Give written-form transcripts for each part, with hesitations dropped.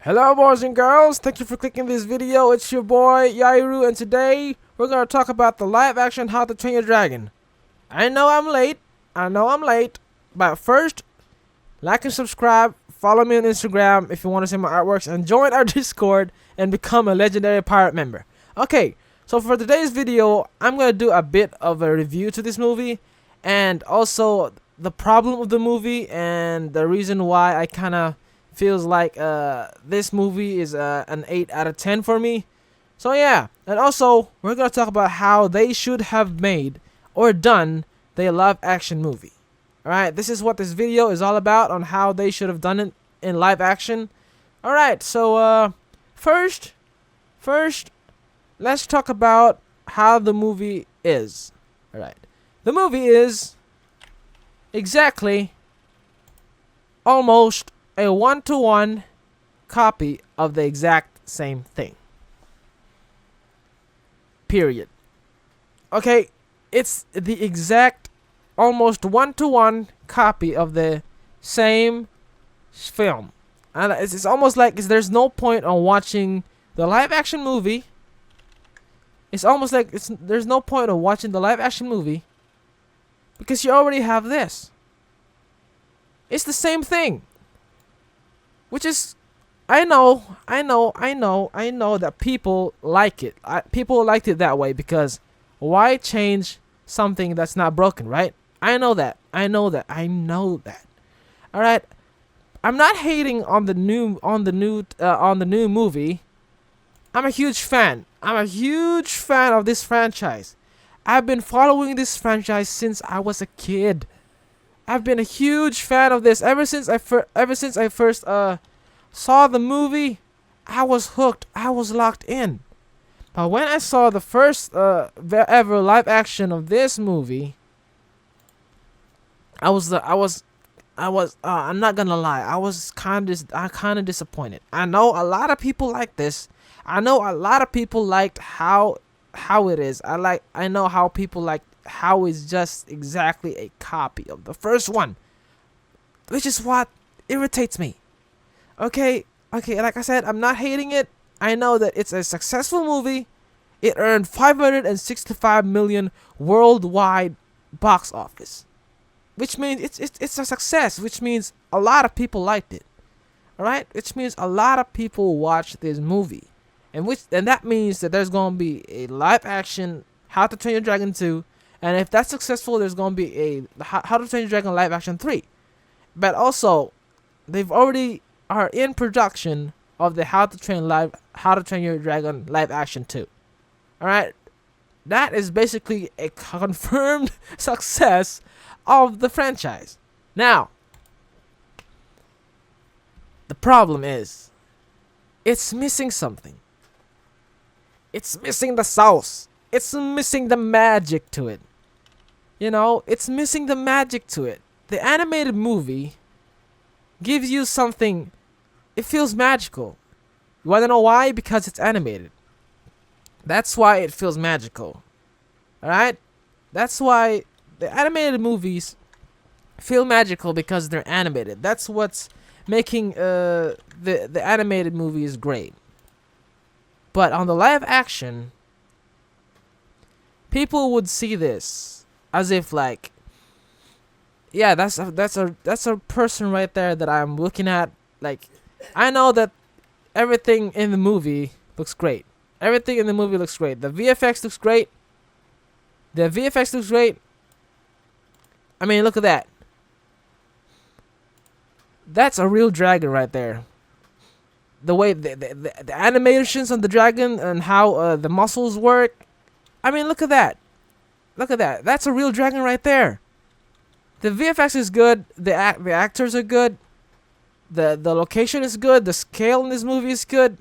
Hello boys and girls, thank you for clicking this video. It's your boy Yairu, and today we're gonna talk about the live action How to Train Your Dragon. I know I'm late, but first, like and subscribe, follow me on Instagram if you want to see my artworks, and join our Discord and become a legendary pirate member. Okay, so for today's video, I'm gonna do a bit of a review to this movie, and also the problem of the movie, and the reason why I kinda feels like this movie is an 8 out of 10 for me. So yeah, and also we're gonna talk about how they should have made or done the live action movie. Alright, this is what this video is all about, on how they should have done it in live action. Alright, so first let's talk about how the movie is. Alright, the movie is exactly almost a one-to-one copy of the exact same thing. Period. Okay, it's the exact almost one-to-one copy of the same film. And it's almost like there's no point on watching the live action movie. It's almost like there's no point on watching the live action movie because you already have this. It's the same thing. Which is, I know that people like it. People liked it that way because why change something that's not broken, right? I know that. All right, I'm not hating on the new movie. I'm a huge fan. Of this franchise. I've been following this franchise since I was a kid. I've been a huge fan of this ever since I first saw the movie. I was hooked. I was locked in. But when I saw the first ever live action of this movie, I'm not gonna lie. I was kind of disappointed. I know a lot of people like this. I know a lot of people liked how it is. I know how people like how it's just exactly a copy of the first one, which is what irritates me. Okay, like I said, I'm not hating it. I know that it's a successful movie. It earned 565 million worldwide box office, which means it's a success, which means a lot of people liked it. All right, which means a lot of people watched this movie, and that means that there's going to be a live action How to Train Your Dragon 2. And if that's successful, there's going to be a How to Train Your Dragon live action 3. But also, they've already are in production of the How to Train Your Dragon live action 2. All right, that is basically a confirmed success of the franchise. Now, the problem is, it's missing something. It's missing the sauce. It's missing the magic to it. You know, it's missing the magic to it. The animated movie gives you something. It feels magical. You want to know why? Because it's animated. That's why it feels magical. Alright? That's why the animated movies feel magical, because they're animated. That's what's making the animated movies great. But on the live action, people would see this as if like, yeah, that's a person right there that I'm looking at. Like, I know that everything in the movie looks great. The VFX looks great. I mean, look at that. That's a real dragon right there. The way the animations on the dragon and how the muscles work. I mean, look at that. That's a real dragon right there. The VFX is good. The actors are good. The location is good. The scale in this movie is good.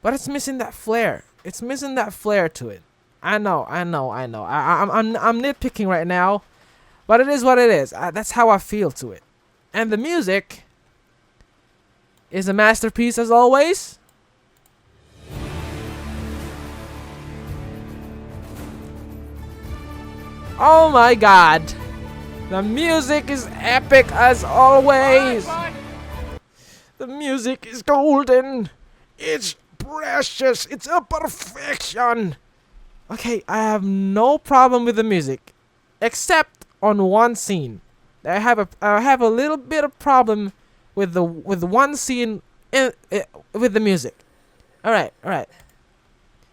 But it's missing that flair. It's missing that flair to it. I know. I'm nitpicking right now, but it is what it is. That's how I feel to it. And the music is a masterpiece as always. Oh my god. The music is epic as always. The music is golden. It's precious. It's a perfection. Okay, I have no problem with the music, except on one scene. I have a little bit of problem with the one scene with the music. All right.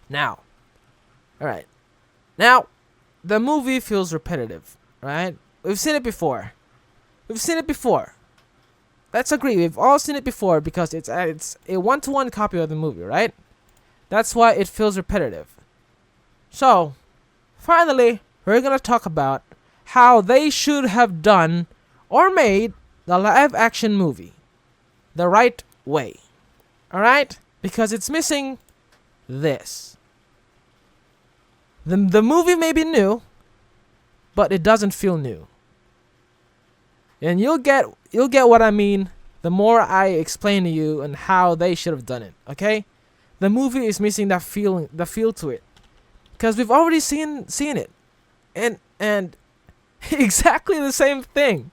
Now, the movie feels repetitive, right? We've seen it before. Let's agree. We've all seen it before because it's a one-to-one copy of the movie, right? That's why it feels repetitive. So, finally, we're gonna talk about how they should have done or made the live-action movie the right way. All right? Because it's missing this. The movie may be new, but it doesn't feel new. And you'll get what I mean the more I explain to you and how they should have done it. Okay? The movie is missing the feel to it, because we've already seen it, and exactly the same thing.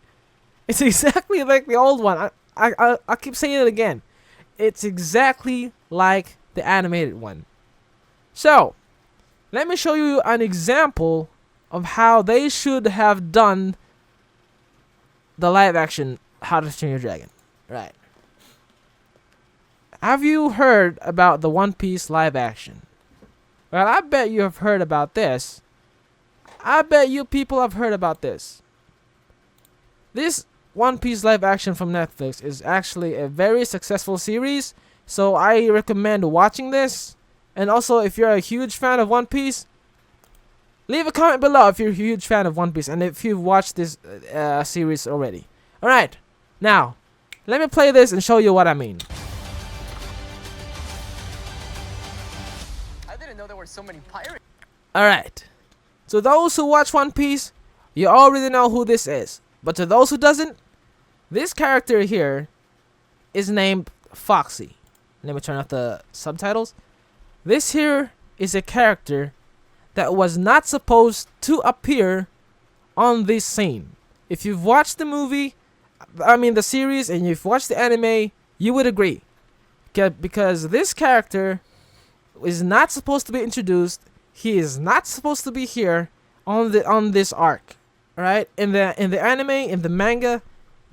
It's exactly like the old one. I keep saying it again. It's exactly like the animated one. So, let me show you an example of how they should have done the live action How to Train Your Dragon. Right. Have you heard about the One Piece live action? Well, I bet you have heard about this. I bet you people have heard about this. This One Piece live action from Netflix is actually a very successful series, so I recommend watching this. And also, if you're a huge fan of One Piece, leave a comment below if you're a huge fan of One Piece and if you've watched this series already. Alright, now, let me play this and show you what I mean. I didn't know there were so many pirates. Alright, to those who watch One Piece, you already know who this is. But to those who doesn't, this character here is named Foxy. Let me turn off the subtitles. This here is a character that was not supposed to appear on this scene. If you've watched the the series, and you've watched the anime, you would agree. Because this character is not supposed to be introduced. He is not supposed to be here on this arc. Alright? In the anime, in the manga,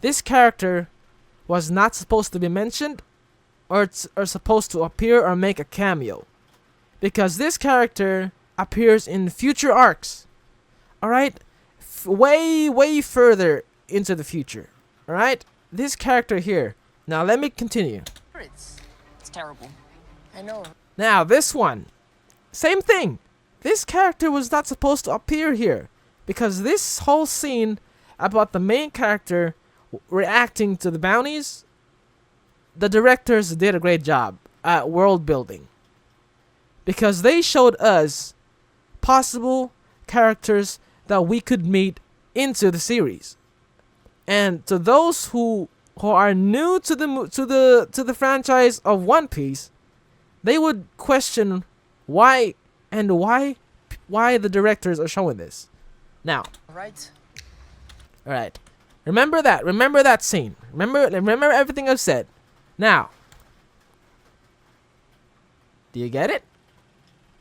this character was not supposed to be mentioned or supposed to appear or make a cameo. Because this character appears in future arcs. Alright? Way further into the future. Alright? This character here. Now let me continue. It's terrible. I know. Now this one. Same thing. This character was not supposed to appear here. Because this whole scene about the main character reacting to the bounties, the directors did a great job at world building. Because they showed us possible characters that we could meet into the series. And to those who are new to the franchise of One Piece, they would question why the directors are showing this. Now, All right. Remember that scene. Remember everything I've said. Now, do you get it?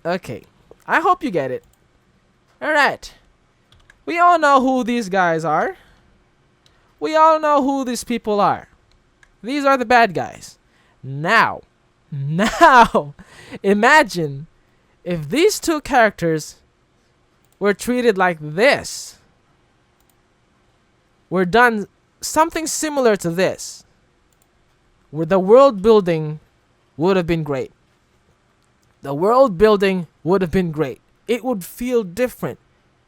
Okay. I hope you get it. Alright. We all know who these guys are. We all know who these people are. These are the bad guys. Now, imagine if these two characters were treated like this. Were done something similar to this. Where the world building would have been great. The world building would have been great. It would feel different.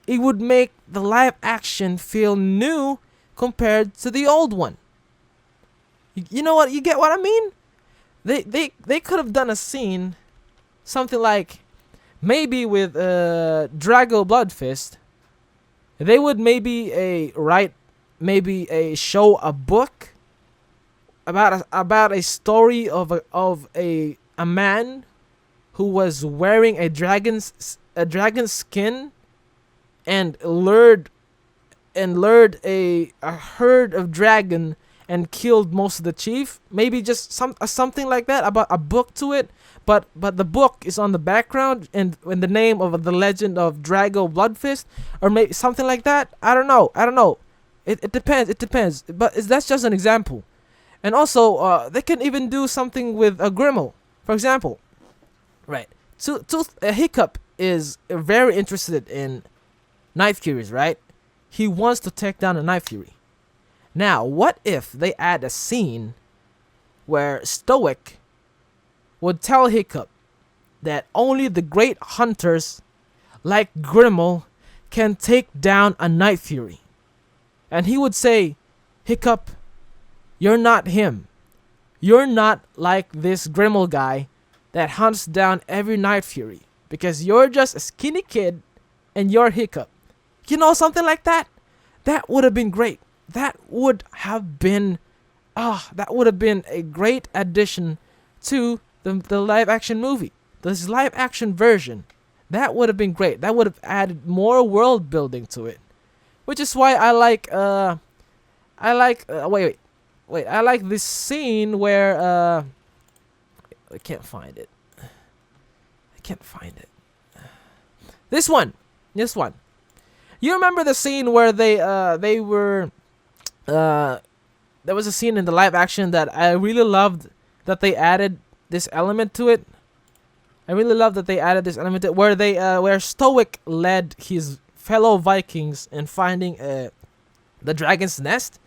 It would make the live action feel new compared to the old one. You know what? You get what I mean? They could have done a scene, something like maybe with Drago Bloodfist. They would maybe show a book about a story of a man who was wearing a dragon's skin and lured a herd of dragon and killed most of the chief. Maybe just something like that, about a book to it. But the book is on the background and in the name of the legend of Drago Bloodfist, or maybe something like that. I don't know. It depends. It depends. But that's just an example. And also, they can even do something with a Grimmel, for example. Right. Hiccup is very interested in Night Furies, right? He wants to take down a Night Fury. Now, what if they add a scene where Stoic would tell Hiccup that only the great hunters like Grimmel can take down a Night Fury? And he would say, Hiccup, you're not him. You're not like this Grimmel guy that hunts down every Night Fury, because you're just a skinny kid and you're Hiccup. You know, something like that? That would have been great. That would have been a great addition to the live action movie. This live action version. That would have been great. That would have added more world building to it. Which is why I like I like this scene where I can't find it. This one. You remember the scene where they were there was a scene in the live action that I really loved, that they added this element to it. Where Stoic led his fellow Vikings in finding the dragon's nest,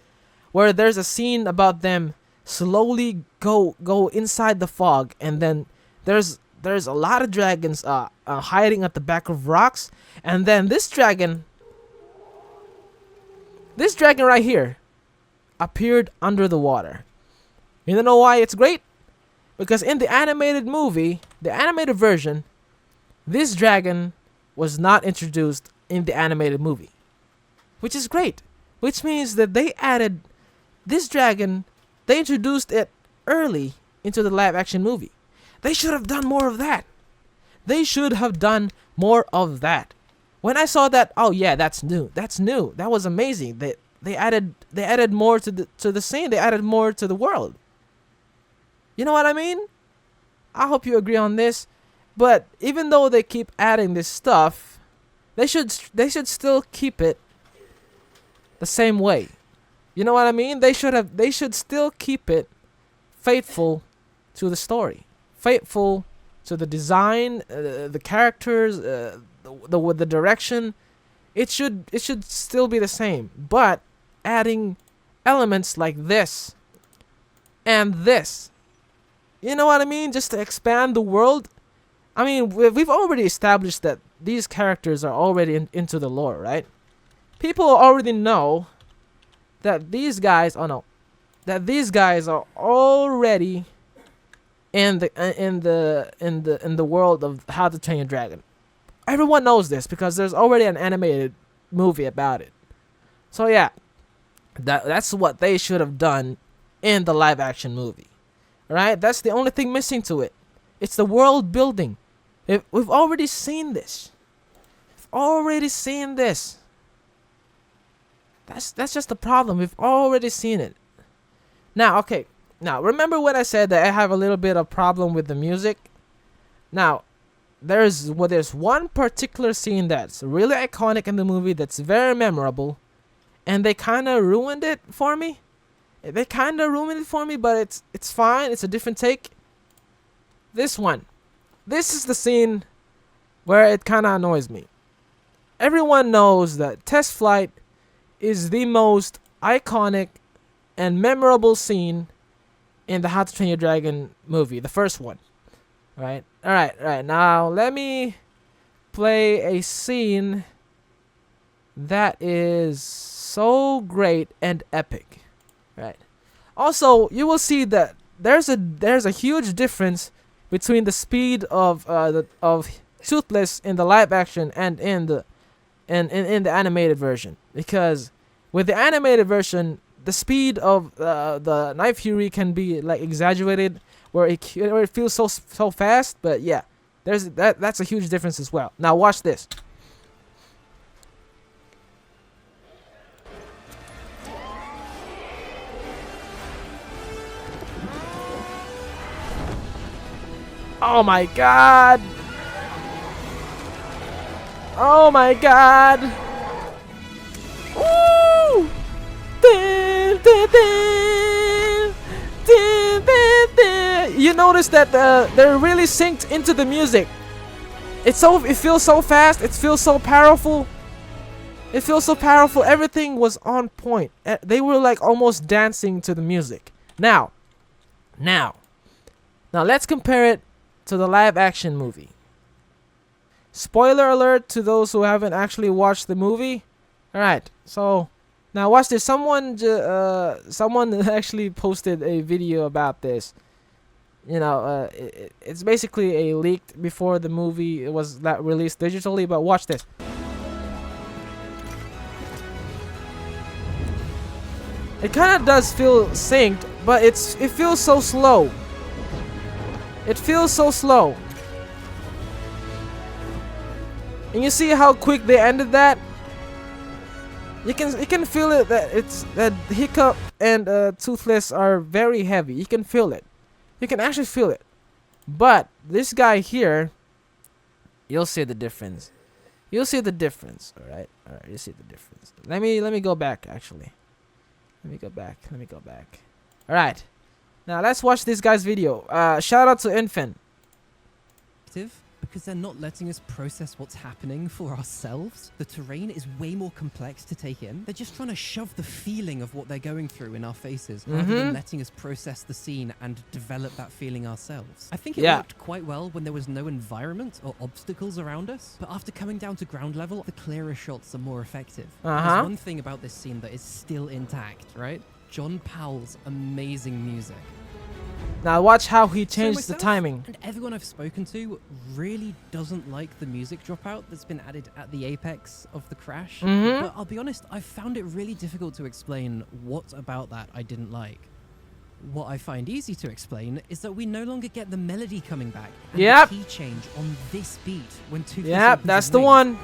where there's a scene about them slowly go inside the fog, and then there's a lot of dragons hiding at the back of rocks, and then this dragon right here appeared under the water. You know why it's great? Because in the animated movie, the animated version, this dragon was not introduced in the animated movie, which is great. Which means that they added this dragon, they introduced it early into the live action movie. They should have done more of that. When I saw that, oh yeah, that's new. That was amazing. They added more to the scene. They added more to the world. You know what I mean? I hope you agree on this. But even though they keep adding this stuff, they should still keep it the same way. You know what I mean? They should still keep it faithful to the story, faithful to the design, the characters, the direction. It should still be the same, but adding elements like this and this. You know what I mean? Just to expand the world. I mean, we've already established that these characters are already into the lore, right? People already know that these guys are already in the world of How to Train Your Dragon. Everyone knows this because there's already an animated movie about it. So yeah, that's what they should have done in the live action movie. Right? That's the only thing missing to it. It's the world building. We've already seen this. That's just the problem. We've already seen it. Now, okay. Now, remember when I said that I have a little bit of problem with the music? Now, there's one particular scene that's really iconic in the movie, that's very memorable, and they kind of ruined it for me. But it's fine. It's a different take. This one. This is the scene where it kind of annoys me. Everyone knows that Test Flight is the most iconic and memorable scene in the How to Train Your Dragon movie, the first one. Right? Alright. Now, let me play a scene that is so great and epic. Right. Also, you will see that there's a huge difference between the speed of Toothless in the live action and in the animated version, because with the animated version, the speed of the Night Fury can be like exaggerated, where it feels so fast. But yeah, that's a huge difference as well. Now watch this. Oh my god. Oh my god. Woo! Dun, dun, dun. Dun, dun, dun. You notice that they're really synced into the music. It feels so fast. It feels so powerful. It feels so powerful. Everything was on point. They were like almost dancing to the music. Now let's compare it to the live action movie. Spoiler alert to those who haven't actually watched the movie. All right, so now watch this. Someone actually posted a video about this. You know, it's basically a leaked before the movie was released digitally. But watch this. It kind of does feel synced, but it feels so slow. It feels so slow. And you see how quick they ended that? You can feel it that Hiccup and Toothless are very heavy. You can feel it. You can actually feel it. But this guy here, you'll see the difference. You'll see the difference. All right, you see the difference. Let me go back actually. Let me go back. All right. Now let's watch this guy's video. Shout out to Infant. Because they're not letting us process what's happening for ourselves. The terrain is way more complex to take in. They're just trying to shove the feeling of what they're going through in our faces, rather than letting us process the scene and develop that feeling ourselves. I think it worked quite well when there was no environment or obstacles around us, but after coming down to ground level, the clearer shots are more effective. There's one thing about this scene that is still intact, right? John Powell's amazing music. Now watch how he changed the timing. And everyone I've spoken to really doesn't like the music dropout that's been added at the apex of the crash. But I'll be honest, I found it really difficult to explain what about that I didn't like. What I find easy to explain is that we no longer get the melody coming back and the key change on this beat when Toothless that's the one.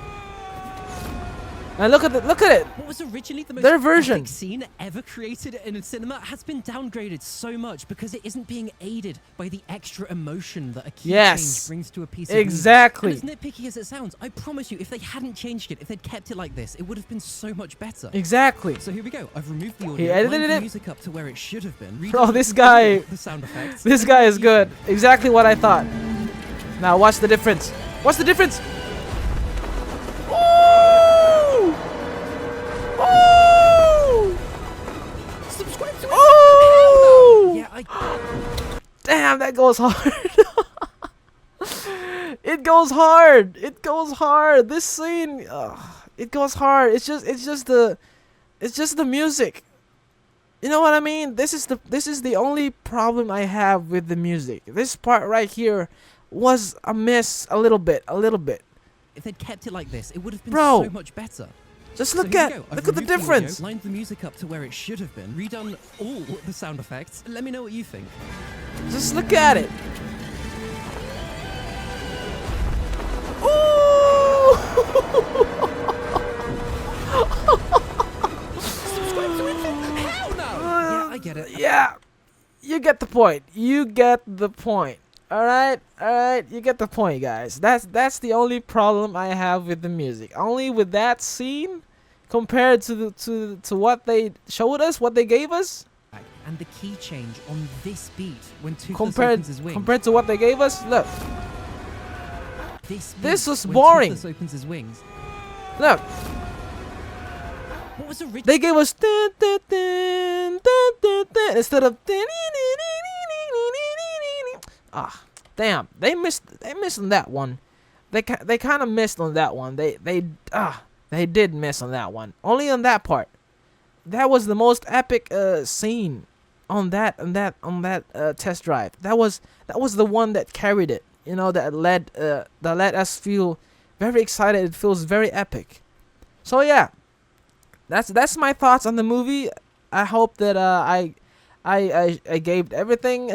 And look at it. What was originally the most Their version epic scene ever created in a cinema has been downgraded so much because it isn't being aided by the extra emotion that a key change brings to a piece of music. And as nitpicky as it sounds, I promise you, if they hadn't changed it, if they'd kept it like this, it would have been so much better. Exactly. So here we go. I've removed the audio. He edited the it. music up to where it should have been. Bro, this guy. The sound effects. This guy is good. Exactly what I thought. Now watch the difference. What's the difference? Subscribe to it. Oh! Yeah, Damn, that goes hard. It goes hard. It goes hard. This scene, it goes hard. It's just the music. You know what I mean? This is the only problem I have with the music. This part right here was a miss a little bit. If they'd kept it like this, it would have been Bro, so much better. just look at the difference. Lined the music up to where it should have been. Redone all the sound effects. Let me know what you think. Just look at it. Ooh! Subscribe to it. Hell no! Yeah, I get it. Yeah, you get the point. All right. You get the point, guys. That's the only problem I have with the music. Only with that scene, compared to what they showed us, what they gave us. And the key change on this beat when Toothless opens his wings. Compared to what they gave us, look. This was when boring. Toothless opens his wings. Look. What was original? They gave us dun, dun, dun, dun, dun, dun, instead of dun, damn, they missed on that one. They kind of missed on that one. They did miss on that one. Only on that part. That was the most epic scene on that test drive. That was the one that carried it. You know, that let us feel very excited. It feels very epic. So yeah, that's my thoughts on the movie. I hope that I gave everything.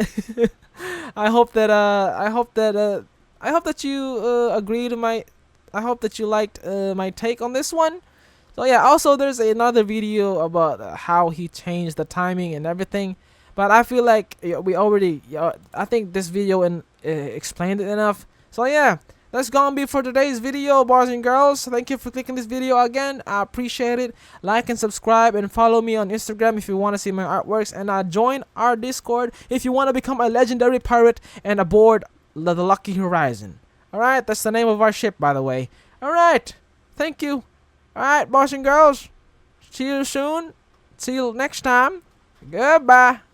I hope that you agree to my. I hope that you liked my take on this one. So yeah, also there's another video about how he changed the timing and everything, But I feel like we already, I think this video explained it enough. So yeah, that's gonna be for today's video, boys and girls. Thank you for clicking this video again. I appreciate it. Like and subscribe and follow me on Instagram if you want to see my artworks. And join our Discord if you want to become a legendary pirate and aboard the Lucky Horizon. Alright, that's the name of our ship, by the way. Alright, thank you. Alright, boys and girls. See you soon. See you next time. Goodbye.